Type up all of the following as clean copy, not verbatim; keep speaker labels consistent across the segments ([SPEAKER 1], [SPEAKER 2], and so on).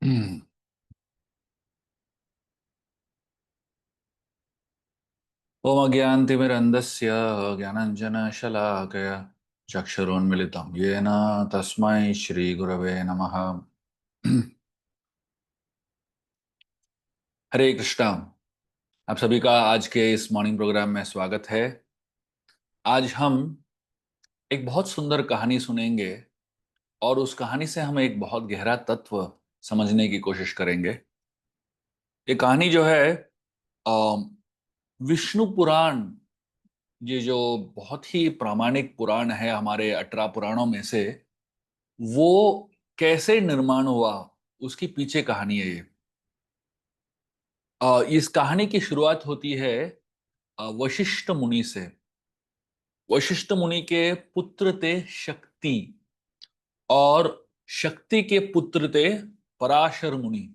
[SPEAKER 1] हम्म। ओम अज्ञानतिमिरन्धस्य ज्ञानाञ्जनशलाकया चक्षुरुन्मिलितं येन तस्मै श्रीगुरवे नमः। हरे कृष्णा। आप सभी का आज के इस मॉर्निंग प्रोग्राम में स्वागत है। आज हम एक बहुत सुंदर कहानी सुनेंगे और उस कहानी से हम एक बहुत गहरा तत्व समझने की कोशिश करेंगे। ये कहानी जो है अ, विष्णु पुराण, ये जो बहुत ही प्रामाणिक पुराण है हमारे 18 पुराणों में से, वो कैसे निर्माण हुआ उसकी पीछे कहानी है ये। इस कहानी की शुरुआत होती है वशिष्ठ मुनि से। वशिष्ठ मुनि के पुत्र थे शक्ति, और शक्ति के पुत्र थे पराशर मुनि,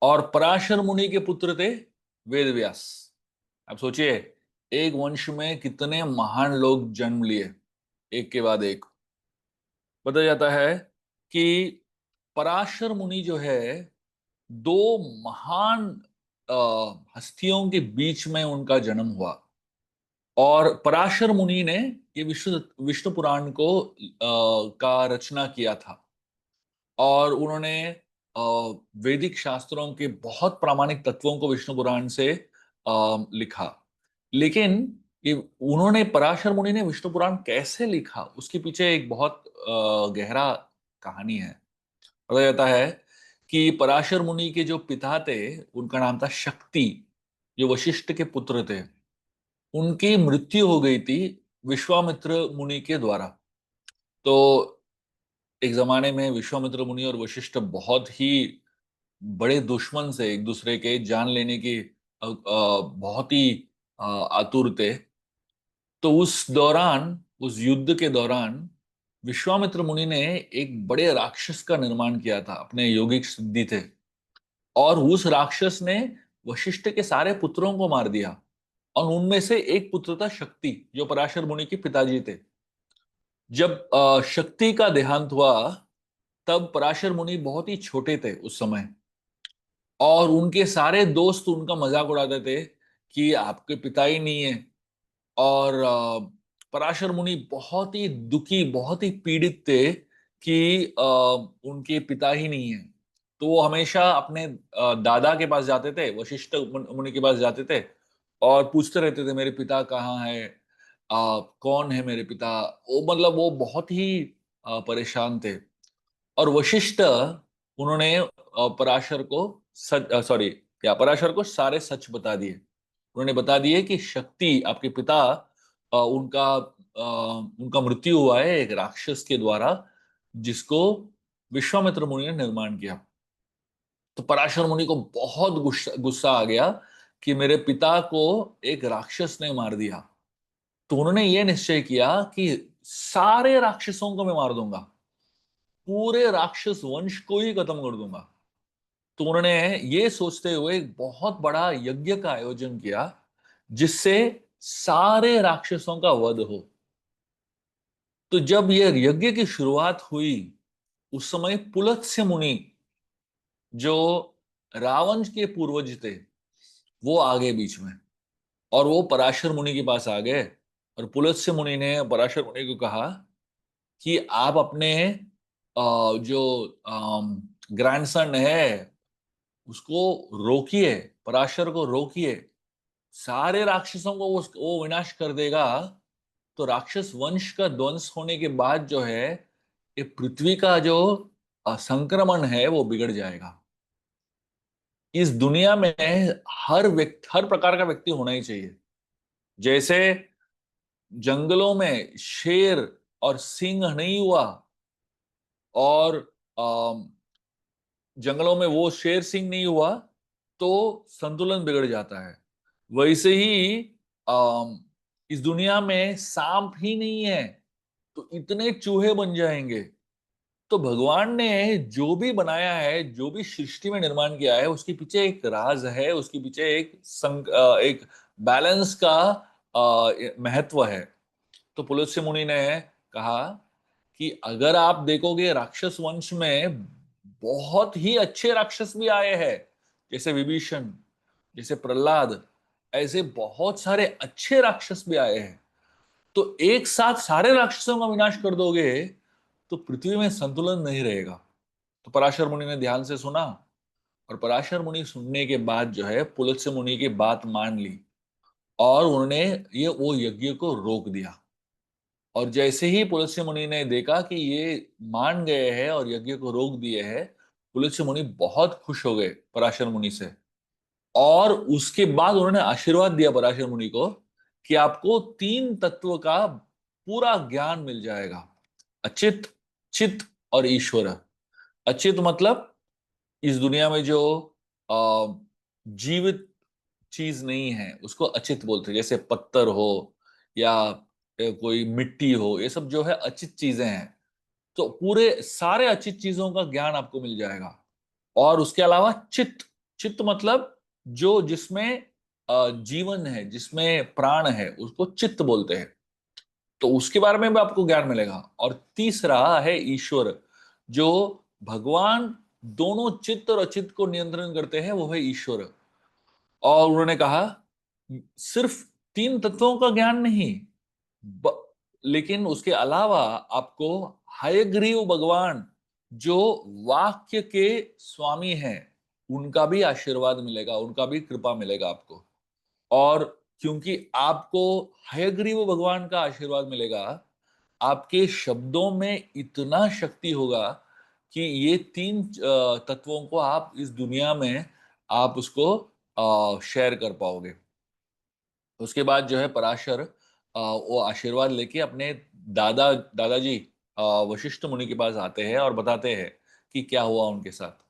[SPEAKER 1] और पराशर मुनि के पुत्र थे वेद व्यास। अब सोचिए, एक वंश में कितने महान लोग जन्म लिए, एक के बाद एक। बताया जाता है कि पराशर मुनि जो है, दो महान हस्तियों के बीच में उनका जन्म हुआ। और पराशर मुनि ने ये विष्णु विष्णु पुराण को का रचना किया था। और उन्होंने वैदिक शास्त्रों के बहुत प्रामाणिक तत्वों को विष्णु पुराण से लिखा। लेकिन ये उन्होंने, पराशर मुनि ने विष्णु पुराण कैसे लिखा, उसके पीछे एक बहुत गहरा कहानी है। बताया जाता है कि पराशर मुनि के जो पिता थे, उनका नाम था शक्ति, जो वशिष्ठ के पुत्र थे। उनकी मृत्यु हो गई थी विश्वामित्र मुनि के द्वारा। तो एक जमाने में विश्वामित्र मुनि और वशिष्ठ बहुत ही बड़े दुश्मन से, एक दूसरे के जान लेने की बहुत ही आतुर थे। तो उस दौरान, उस युद्ध के दौरान, विश्वामित्र मुनि ने एक बड़े राक्षस का निर्माण किया था, अपने योगिक सिद्धि थे। और उस राक्षस ने वशिष्ठ के सारे पुत्रों को मार दिया। और उनमें से एक पुत्र था शक्ति, जो पराशर मुनि के पिताजी थे। जब शक्ति का देहांत हुआ, तब पराशर मुनि बहुत ही छोटे थे उस समय। और उनके सारे दोस्त उनका मजाक उड़ाते थे कि आपके पिता ही नहीं है। और पराशर मुनि बहुत ही दुखी, बहुत ही पीड़ित थे कि उनके पिता ही नहीं है। तो वो हमेशा अपने दादा के पास जाते थे, वशिष्ठ मुनि के पास जाते थे, और पूछते रहते थे मेरे पिता कहाँ है, कौन है मेरे पिता। वो मतलब वो बहुत ही परेशान थे। और वशिष्ठ, उन्होंने पराशर को सच, सॉरी, या पराशर को सारे सच बता दिए। उन्होंने बता दिए कि शक्ति, आपके पिता, उनका मृत्यु हुआ है एक राक्षस के द्वारा, जिसको विश्वामित्र मुनि ने निर्माण किया। तो पराशर मुनि को बहुत गुस्सा गुस्सा आ गया कि मेरे पिता को एक राक्षस ने मार दिया। तो उन्होंने ये निश्चय किया कि सारे राक्षसों को मैं मार दूंगा, पूरे राक्षस वंश को ही खत्म कर दूंगा। तो उन्होंने ये सोचते हुए एक बहुत बड़ा यज्ञ का आयोजन किया, जिससे सारे राक्षसों का वध हो। तो जब यह यज्ञ की शुरुआत हुई, उस समय पुलत्स्य मुनि, जो रावण के पूर्वज थे, वो आ गए बीच में। और वो पराशर मुनि के पास आ गए। और पुलत्स्य मुनि ने पराशर मुनि को कहा कि आप अपने जो ग्रैंडसन है, उसको रोकिए, पराशर को रोकिए। सारे राक्षसों को वो विनाश कर देगा। तो राक्षस वंश का ध्वंस होने के बाद जो है, ये पृथ्वी का जो संक्रमण है वो बिगड़ जाएगा। इस दुनिया में हर व्यक्ति, हर प्रकार का व्यक्ति होना ही चाहिए। जैसे जंगलों में शेर और सिंह नहीं हुआ, और जंगलों में वो शेर सिंह नहीं हुआ, तो संतुलन बिगड़ जाता है। वैसे ही अम, इस दुनिया में सांप ही नहीं है, तो इतने चूहे बन जाएंगे। तो भगवान ने जो भी बनाया है, जो भी सृष्टि में निर्माण किया है, उसके पीछे एक राज है, उसके पीछे एक बैलेंस का महत्व है। तो पुलत्स्य मुनि ने कहा कि अगर आप देखोगे राक्षस वंश में बहुत ही अच्छे राक्षस भी आए हैं, जैसे विभीषण, जैसे प्रहलाद, ऐसे बहुत सारे अच्छे राक्षस भी आए हैं। तो एक साथ सारे राक्षसों का विनाश कर दोगे तो पृथ्वी में संतुलन नहीं रहेगा। तो पराशर मुनि ने ध्यान से सुना, और पराशर मुनि सुनने के बाद जो है पुलत्स्य मुनि की बात मान ली, और उन्होंने ये वो यज्ञ को रोक दिया। और जैसे ही पुलत्स्य मुनि ने देखा कि ये मान गए हैं और यज्ञ को रोक दिए हैं, पुलत्स्य मुनि बहुत खुश हो गए पराशर मुनि से। और उसके बाद उन्होंने आशीर्वाद दिया पराशर मुनि को कि आपको तीन तत्व का पूरा ज्ञान मिल जाएगा, अचित, चित और ईश्वर। अचित मतलब इस दुनिया में जो अ, जीवित चीज नहीं है उसको अचित बोलते हैं, जैसे पत्थर हो या कोई मिट्टी हो, ये सब जो है अचित चीजें हैं। तो पूरे सारे अचित चीजों का ज्ञान आपको मिल जाएगा। और उसके अलावा चित्त, चित्त मतलब जो जिसमें जीवन है, जिसमें प्राण है, उसको चित्त बोलते हैं। तो उसके बारे में भी आपको ज्ञान मिलेगा। और तीसरा है ईश्वर, जो भगवान दोनों चित्त और अचित्त को नियंत्रण करते हैं, वो है ईश्वर। और उन्होंने कहा सिर्फ तीन तत्वों का ज्ञान नहीं, ब, लेकिन उसके अलावा आपको हयग्रीव भगवान जो वाक्य के स्वामी हैं, उनका भी आशीर्वाद मिलेगा, उनका भी कृपा मिलेगा आपको। और क्योंकि आपको हयग्रीव भगवान का आशीर्वाद मिलेगा, आपके शब्दों में इतना शक्ति होगा कि ये तीन तत्वों को आप इस दुनिया में आप उसको शेयर कर पाओगे। उसके बाद जो है पराशर वो आशीर्वाद लेके अपने दादाजी वशिष्ठ मुनि के पास आते हैं और बताते हैं कि क्या हुआ उनके साथ।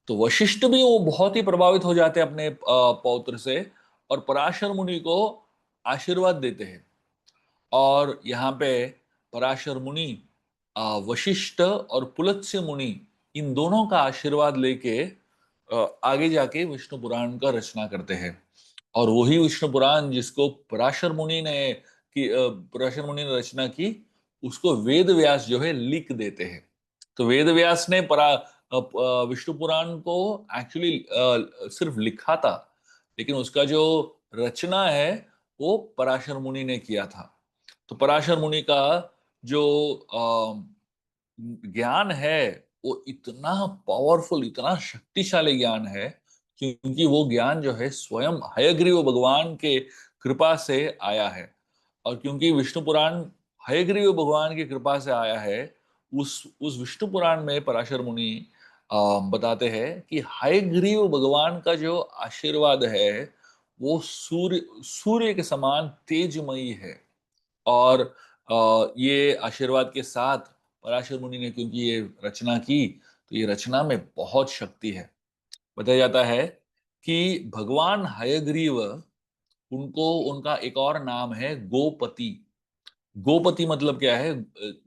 [SPEAKER 1] तो वशिष्ठ भी वो बहुत ही प्रभावित हो जाते हैं अपने पौत्र से, और पराशर मुनि को आशीर्वाद देते हैं। और यहाँ पे पराशर मुनि वशिष्ठ और पुलत्स्य मुनि, इन दोनों का आशीर्वाद लेके आगे जाके विष्णु पुराण का रचना करते हैं। और वही विष्णु पुराण जिसको पराशर मुनि ने रचना की, उसको वेद व्यास जो है लिख देते हैं। तो वेद व्यास ने विष्णु पुराण को एक्चुअली सिर्फ लिखा था, लेकिन उसका जो रचना है वो पराशर मुनि ने किया था। तो पराशर मुनि का जो ज्ञान है वो इतना पावरफुल, इतना शक्तिशाली ज्ञान है, क्योंकि वो ज्ञान जो है स्वयं हयग्रीव भगवान के कृपा से आया है। और क्योंकि विष्णु पुराण हयग्रीव भगवान की कृपा से आया है, उस विष्णु पुराण में पराशर मुनि बताते हैं कि हयग्रीव भगवान का जो आशीर्वाद है वो सूर्य सूर्य के समान तेजमयी है। और ये आशीर्वाद के साथ पराशर मुनि ने क्योंकि ये रचना की, तो ये रचना में बहुत शक्ति है। बताया जाता है कि भगवान हयग्रीव, उनको उनका एक और नाम है गोपति। गोपति मतलब क्या है?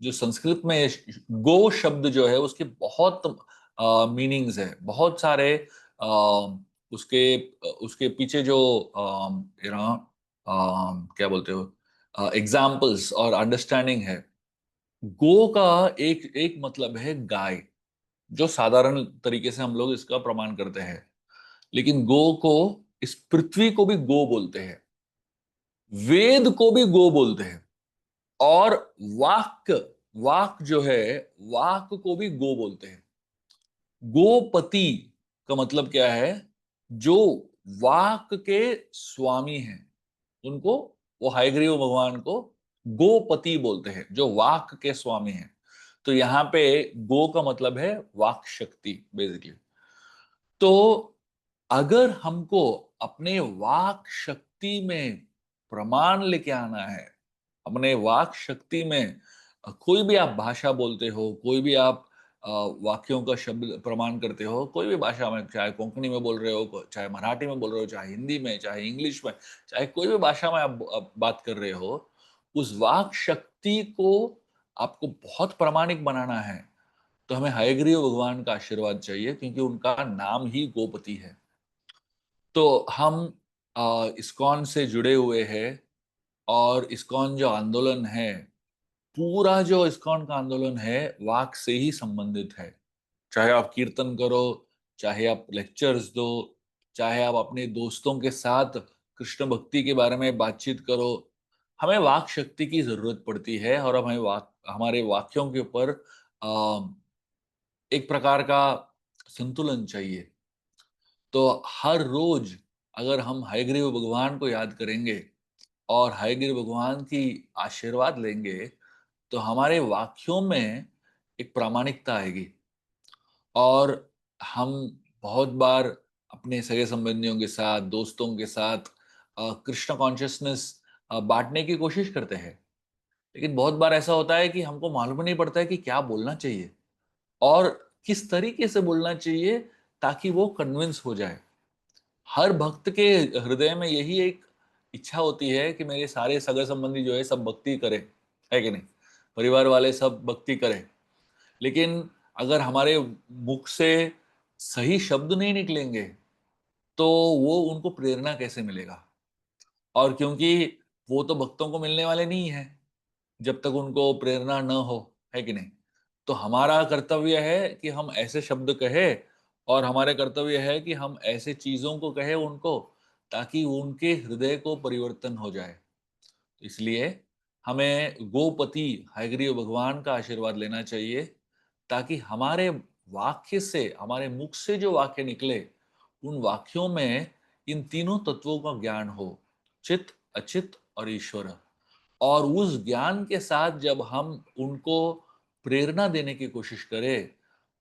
[SPEAKER 1] जो संस्कृत में गो शब्द जो है उसके बहुत मीनिंग्स है, बहुत सारे उसके उसके पीछे जो यू नो क्या बोलते हो एग्जाम्पल्स और अंडरस्टैंडिंग है। गो का एक एक मतलब है गाय, जो साधारण तरीके से हम लोग इसका प्रमाण करते हैं। लेकिन गो को, इस पृथ्वी को भी गो बोलते हैं, वेद को भी गो बोलते हैं, और वाक वाक जो है, वाक को भी गो बोलते हैं। गोपति का मतलब क्या है? जो वाक के स्वामी हैं, उनको, वो हयग्रीव भगवान को गोपति बोलते हैं, जो वाक के स्वामी हैं। तो यहाँ पे गो का मतलब है वाक शक्ति बेसिकली। तो अगर हमको अपने वाक शक्ति में प्रमाण लेके आना है, अपने वाक शक्ति में कोई भी आप भाषा बोलते हो, कोई भी आप वाक्यों का शब्द प्रमाण करते हो, कोई भी भाषा में, चाहे कोंकणी में बोल रहे हो, चाहे मराठी में बोल रहे हो, चाहे हिंदी में, चाहे इंग्लिश में, चाहे कोई भी भाषा में आप बात कर रहे हो, उस वाक शक्ति को आपको बहुत प्रामाणिक बनाना है। तो हमें हयग्रीव भगवान का आशीर्वाद चाहिए, क्योंकि उनका नाम ही गोपति है। तो हम इस्कॉन से जुड़े हुए हैं, और इस्कॉन जो आंदोलन है, पूरा जो इस्कॉन का आंदोलन है वाक से ही संबंधित है। चाहे आप कीर्तन करो, चाहे आप लेक्चर्स दो, चाहे आप अपने दोस्तों के साथ कृष्ण भक्ति के बारे में बातचीत करो, हमें वाक शक्ति की जरूरत पड़ती है और हमें हमारे वाक्यों के ऊपर एक प्रकार का संतुलन चाहिए। तो हर रोज अगर हम हयग्रीव भगवान को याद करेंगे और हयग्रीव भगवान की आशीर्वाद लेंगे, तो हमारे वाक्यों में एक प्रामाणिकता आएगी और हम बहुत बार अपने सगे संबंधियों के साथ, दोस्तों के साथ कृष्ण कॉन्शियसनेस बांटने की कोशिश करते हैं। लेकिन बहुत बार ऐसा होता है कि हमको मालूम नहीं पड़ता है कि क्या बोलना चाहिए और किस तरीके से बोलना चाहिए ताकि वो कन्विंस हो जाए। हर भक्त के हृदय में यही एक इच्छा होती है कि मेरे सारे सगे संबंधी जो है सब भक्ति करें, है कि नहीं? परिवार वाले सब भक्ति करें। लेकिन अगर हमारे मुख से सही शब्द नहीं निकलेंगे, तो वो उनको प्रेरणा कैसे मिलेगा? और क्योंकि वो तो भक्तों को मिलने वाले नहीं है, जब तक उनको प्रेरणा न हो, है कि नहीं? तो हमारा कर्तव्य है कि हम ऐसे शब्द कहें और हमारे कर्तव्य है कि हम ऐसे चीजों को कहें उनको, ताकि उनके हृदय को परिवर्तन हो जाए। इसलिए हमें गोपति हयग्रीव भगवान का आशीर्वाद लेना चाहिए, ताकि हमारे वाक्य से, हमारे मुख से जो वाक्य निकले, उन वाक्यों में इन तीनों तत्वों का ज्ञान हो, चित, अचित और ईश्वर। और उस ज्ञान के साथ जब हम उनको प्रेरणा देने की कोशिश करें,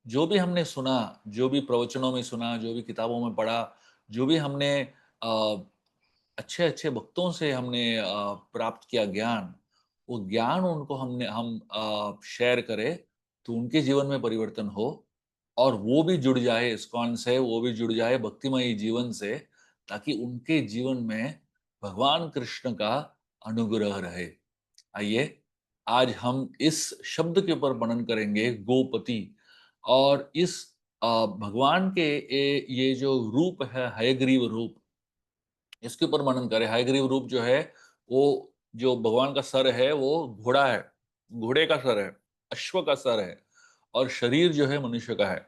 [SPEAKER 1] जो भी हमने सुना, जो भी प्रवचनों में सुना, जो भी किताबों में पढ़ा, जो भी हमने अच्छे अच्छे वक्तों से हमने प्राप्त किया ज्ञान, वो ज्ञान उनको हम शेयर करें, तो उनके जीवन में परिवर्तन हो और वो भी जुड़ जाए इस्कॉन से, वो भी जुड़ जाए भक्तिमय जीवन से, ताकि उनके जीवन में भगवान कृष्ण का अनुग्रह रहे। आइए आज हम इस शब्द के ऊपर मनन करेंगे, गोपति। और इस भगवान के ये जो रूप है, हयग्रीव रूप, इसके ऊपर मनन करें। हयग्रीव रूप जो है, वो जो भगवान का सर है वो घोड़ा है, घोड़े का सर है, अश्व का सर है और शरीर जो है मनुष्य का है।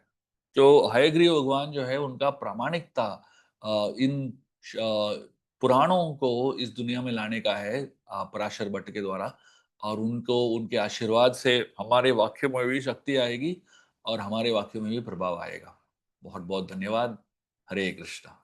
[SPEAKER 1] जो हयग्रीव भगवान जो है उनका प्रामाणिकता इन पुराणों को इस दुनिया में लाने का है, पराशर भट्ट के द्वारा। और उनको, उनके आशीर्वाद से हमारे वाक्य में भी शक्ति आएगी और हमारे वाक्यों में भी प्रभाव आएगा। बहुत बहुत धन्यवाद। हरे कृष्णा।